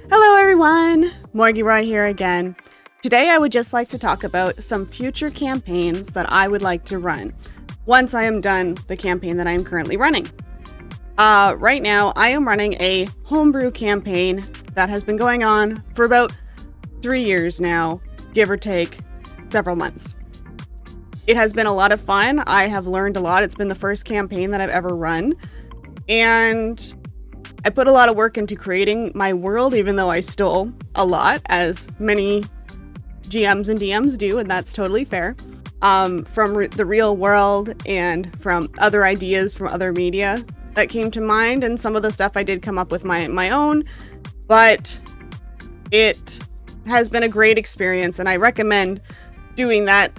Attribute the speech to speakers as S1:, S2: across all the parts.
S1: Hello everyone, Morgie Roy here again. Today I would just like to talk about some future campaigns that I would like to run once I am done the campaign that I am currently running. Right now I am running a homebrew campaign that has been going on for about 3 years now, give or take several months. It has been a lot of fun. I have learned a lot. It's been the first campaign that I've ever run, and I put a lot of work into creating my world, even though I stole a lot, as many GMs and DMs do, and that's totally fair, from the real world and from other ideas from other media that came to mind, and some of the stuff I did come up with my own, but it has been a great experience, and I recommend doing that.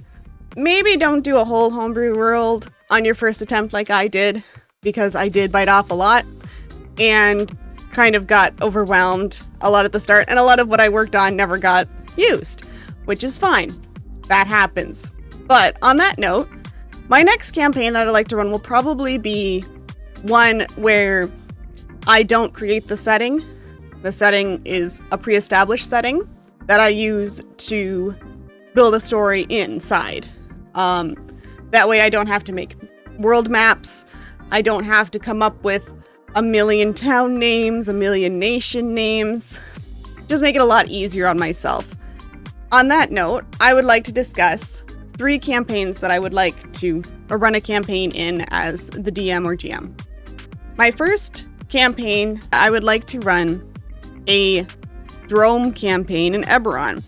S1: Maybe don't do a whole homebrew world on your first attempt like I did, because I did bite off a lot and kind of got overwhelmed a lot at the start, and a lot of what I worked on never got used, which is fine. That happens. But on that note, my next campaign that I'd like to run will probably be one where I don't create the setting. The setting is a pre-established setting that I use to build a story inside. That way I don't have to make world maps. I don't have to come up with a million town names, a million nation names. Just make it a lot easier on myself. On that note, I would like to discuss 3 campaigns that I would like to run a campaign in as the DM or GM. My first campaign, I would like to run a Drome campaign in Eberron,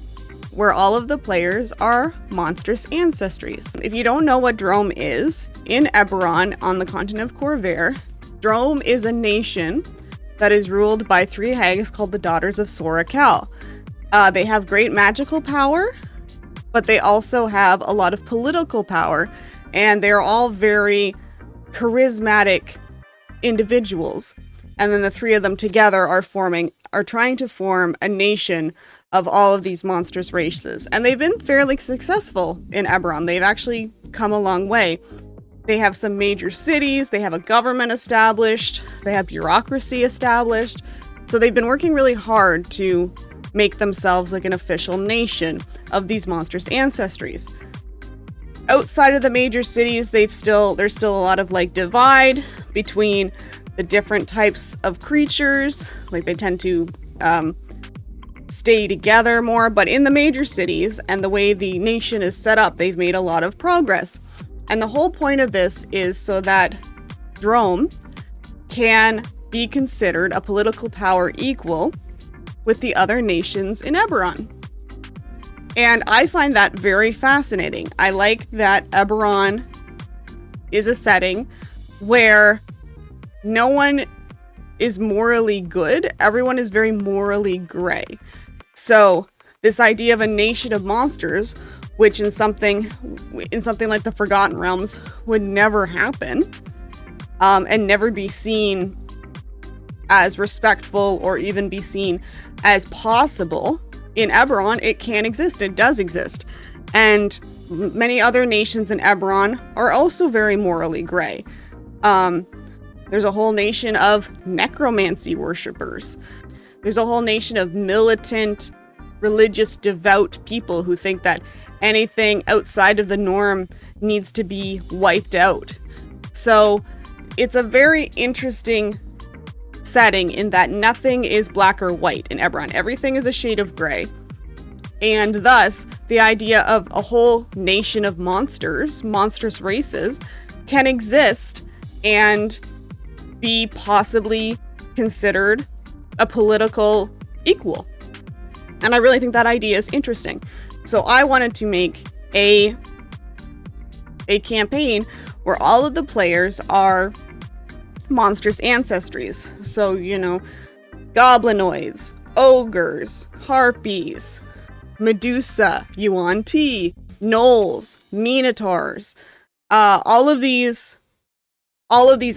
S1: where all of the players are monstrous ancestries. If you don't know what Drome is, in Eberron on the continent of Corvair, Drome is a nation that is ruled by 3 hags called the Daughters of Sora Kell. They have great magical power, but they also have a lot of political power, and they're all very charismatic individuals. And then the 3 of them together are trying to form a nation of all of these monstrous races. And they've been fairly successful in Eberron. They've actually come a long way. They have some major cities, they have a government established, they have bureaucracy established. So they've been working really hard to make themselves like an official nation of these monstrous ancestries. Outside of the major cities, there's still a lot of like divide between the different types of creatures. Like they tend to stay together more, but in the major cities and the way the nation is set up, they've made a lot of progress. And the whole point of this is so that Drome can be considered a political power equal with the other nations in Eberron. And I find that very fascinating. I like that Eberron is a setting where no one is morally good. Everyone is very morally gray. So this idea of a nation of monsters, which in something like the Forgotten Realms would never happen, and never be seen as respectful or even be seen as possible. In Eberron, it can exist. It does exist. And many other nations in Eberron are also very morally gray. There's a whole nation of necromancy worshippers. There's a whole nation of militant, religious, devout people who think that anything outside of the norm needs to be wiped out. So it's a very interesting setting in that nothing is black or white in Eberron. Everything is a shade of gray. And thus, the idea of a whole nation of monsters, monstrous races, can exist and be possibly considered a political equal. And I really think that idea is interesting. So I wanted to make a campaign where all of the players are monstrous ancestries. So, goblinoids, ogres, harpies, Medusa, Yuan-Ti, gnolls, minotaurs. All of these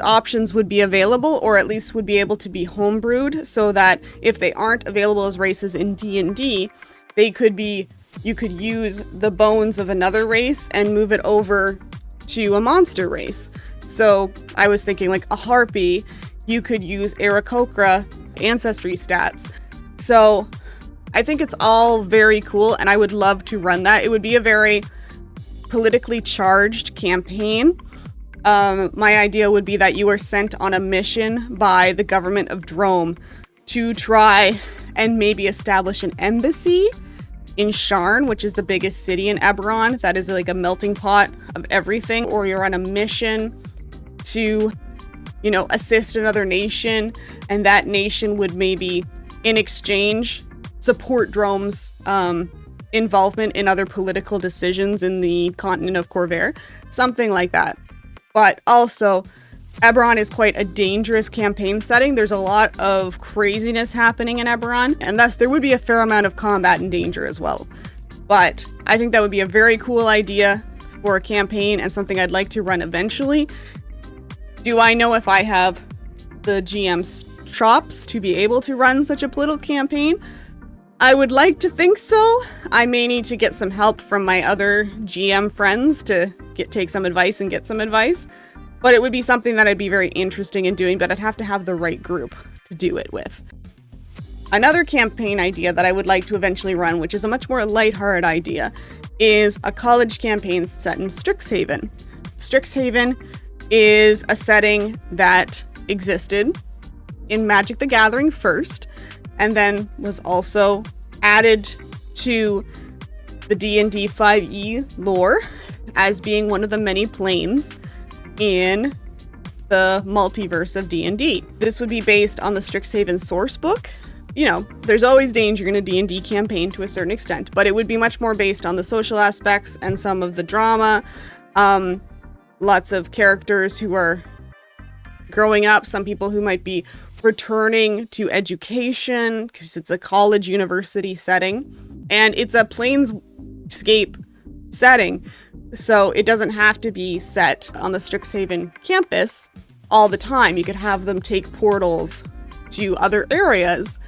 S1: options would be available, or at least would be able to be homebrewed, so that if they aren't available as races in D&D, you could use the bones of another race and move it over to a monster race. So I was thinking like a harpy, you could use Aarakocra ancestry stats. So I think it's all very cool, and I would love to run that. It would be a very politically charged campaign. My idea would be that you are sent on a mission by the government of Drome to try and maybe establish an embassy in Sharn, which is the biggest city in Eberron. That is like a melting pot of everything. Or you're on a mission to, assist another nation, and that nation would maybe, in exchange, support Drome's involvement in other political decisions in the continent of Corvair. Something like that. But also, Eberron is quite a dangerous campaign setting. There's a lot of craziness happening in Eberron, and thus there would be a fair amount of combat and danger as well. But I think that would be a very cool idea for a campaign and something I'd like to run eventually. Do I know if I have the GM's chops to be able to run such a political campaign? I would like to think so. I may need to get some help from my other GM friends to take some advice and get some advice. But it would be something that I'd be very interested in doing, but I'd have to have the right group to do it with. Another campaign idea that I would like to eventually run, which is a much more lighthearted idea, is a college campaign set in Strixhaven. Strixhaven is a setting that existed in Magic the Gathering first, and then was also added to the D&D 5e lore as being one of the many planes in the multiverse of D&D. This would be based on the Strixhaven source book. There's always danger in a D&D campaign to a certain extent, but it would be much more based on the social aspects and some of the drama. Lots of characters who are growing up, some people who might be returning to education because it's a college university setting, and it's a planescape setting, so it doesn't have to be set on the Strixhaven campus all the time. You could have them take portals to other areas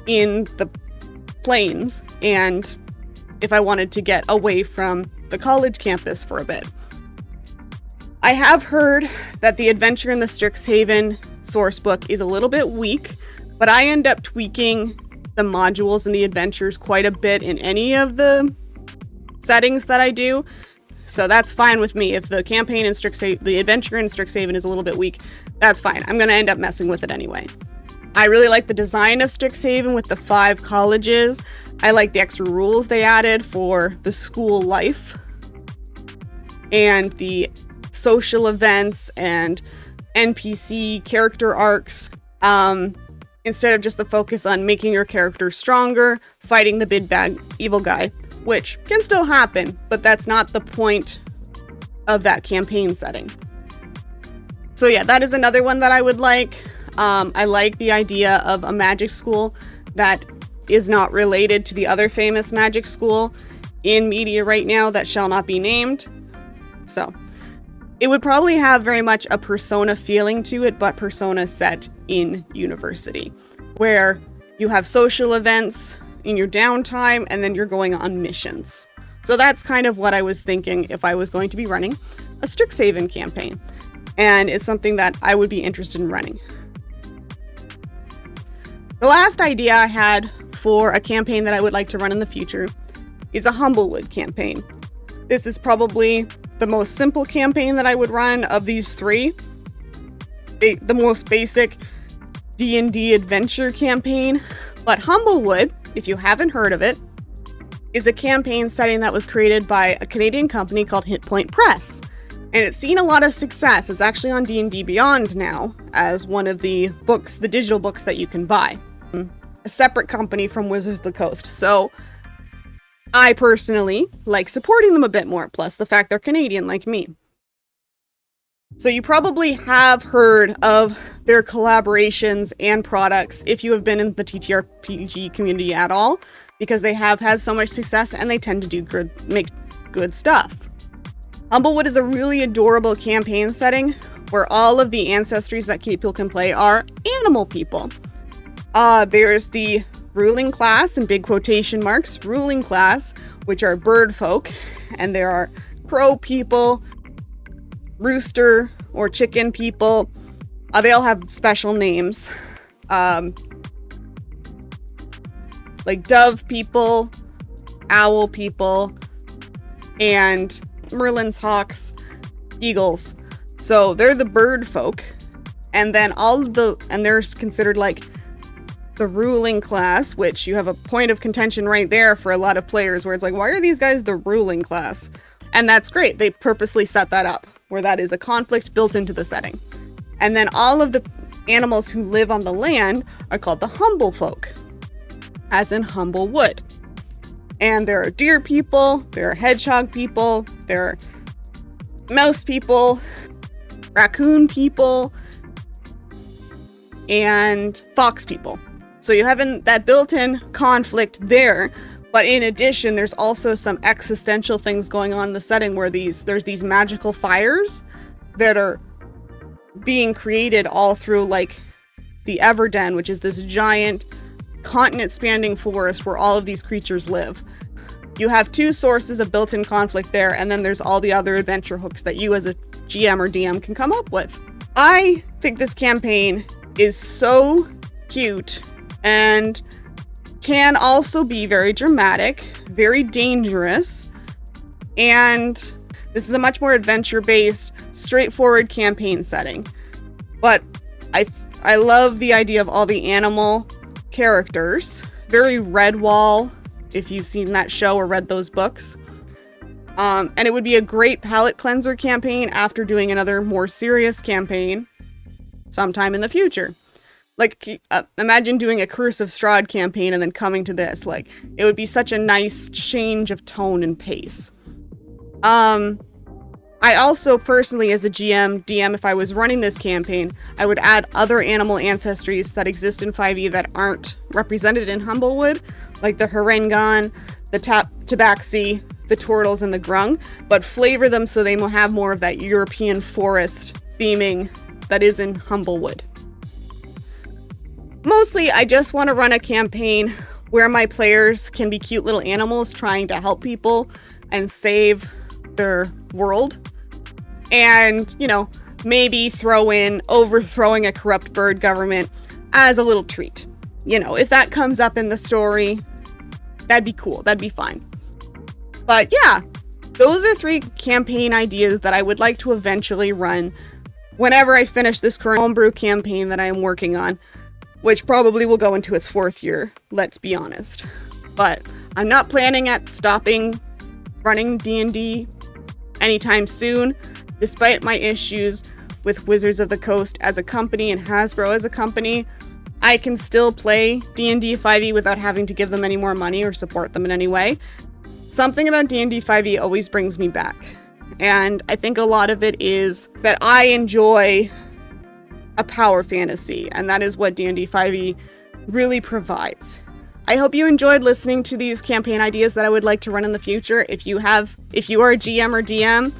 S1: in the planes, and if I wanted to get away from the college campus for a bit. I have heard that the adventure in the Strixhaven source book is a little bit weak, but I end up tweaking the modules and the adventures quite a bit in any of the settings that I do. So that's fine with me. If the campaign in Strixhaven, the adventure in Strixhaven is a little bit weak, that's fine. I'm going to end up messing with it anyway. I really like the design of Strixhaven with the 5 colleges. I like the extra rules they added for the school life and the social events and NPC character arcs. Instead of just the focus on making your character stronger, fighting the big bad evil guy, which can still happen, but that's not the point of that campaign setting. So yeah, that is another one that I would like. I like the idea of a magic school that is not related to the other famous magic school in media right now that shall not be named. So it would probably have very much a Persona feeling to it, but Persona set in university, where you have social events in your downtime and then you're going on missions. So that's kind of what I was thinking if I was going to be running a Strixhaven campaign. And it's something that I would be interested in running. The last idea I had for a campaign that I would like to run in the future is a Humblewood campaign. This is probably the most simple campaign that I would run of these 3. The most basic D&D adventure campaign. But Humblewood, if you haven't heard of it, is a campaign setting that was created by a Canadian company called Hit Point Press. And it's seen a lot of success. It's actually on D&D Beyond now as one of the books, the digital books that you can buy. A separate company from Wizards of the Coast. So I personally like supporting them a bit more, plus the fact they're Canadian like me. So you probably have heard of their collaborations and products if you have been in the TTRPG community at all, because they have had so much success and they tend to make good stuff. Humblewood is a really adorable campaign setting where all of the ancestries that people can play are animal people. There's the ruling class, in big quotation marks, ruling class, which are bird folk, and there are crow people, rooster or chicken people. They all have special names. like dove people, owl people, and Merlin's hawks, eagles. So they're the bird folk. And then and they're considered like the ruling class, which you have a point of contention right there for a lot of players where it's like, why are these guys the ruling class? And that's great. They purposely set that up where that is a conflict built into the setting. And then all of the animals who live on the land are called the humble folk, as in Humblewood. And there are deer people, there are hedgehog people, there are mouse people, raccoon people, and fox people. So you have that built-in conflict there, but in addition, there's also some existential things going on in the setting where there's these magical fires that are being created all through like the Everden, which is this giant continent-spanning forest where all of these creatures live. You have two sources of built-in conflict there, and then there's all the other adventure hooks that you as a GM or DM can come up with. I think this campaign is so cute and can also be very dramatic, very dangerous, and this is a much more adventure-based, straightforward campaign setting. But I love the idea of all the animal characters. Very Redwall, if you've seen that show or read those books. And it would be a great palate cleanser campaign after doing another more serious campaign sometime in the future. Like, imagine doing a Curse of Strahd campaign and then coming to this. Like, it would be such a nice change of tone and pace. I also personally, as a DM, if I was running this campaign, I would add other animal ancestries that exist in 5e that aren't represented in Humblewood, like the Harengon, the Tabaxi, the Turtles, and the Grung, but flavor them so they will have more of that European forest theming that is in Humblewood. Mostly, I just want to run a campaign where my players can be cute little animals trying to help people and save their world. And, maybe throw in overthrowing a corrupt bird government as a little treat. If that comes up in the story, that'd be cool. That'd be fine. But yeah, those are 3 campaign ideas that I would like to eventually run whenever I finish this current homebrew campaign that I am working on, which probably will go into its 4th year, let's be honest. But I'm not planning at stopping running D&D anytime soon, despite my issues with Wizards of the Coast as a company and Hasbro as a company. I can still play D&D 5e without having to give them any more money or support them in any way. Something about D&D 5e always brings me back. And I think a lot of it is that I enjoy a power fantasy, and that is what D&D 5e really provides. I hope you enjoyed listening to these campaign ideas that I would like to run in the future. If you are a GM or DM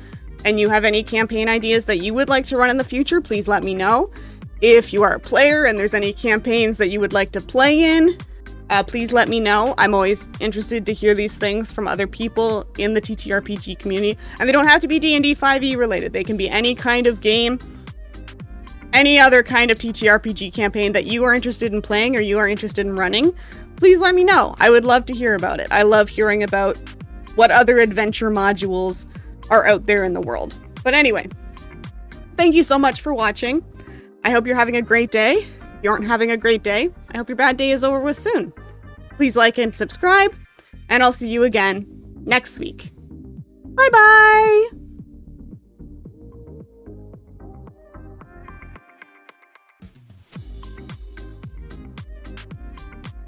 S1: and you have any campaign ideas that you would like to run in the future, please let me know. If you are a player and there's any campaigns that you would like to play in, please let me know. I'm always interested to hear these things from other people in the TTRPG community. And they don't have to be D&D 5e related. They can be any kind of game, any other kind of TTRPG campaign that you are interested in playing or you are interested in running. Please let me know. I would love to hear about it. I love hearing about what other adventure modules are out there in the world. But anyway, thank you so much for watching. I hope you're having a great day. If you aren't having a great day, I hope your bad day is over with soon. Please like and subscribe, and I'll see you again next week. Bye-bye!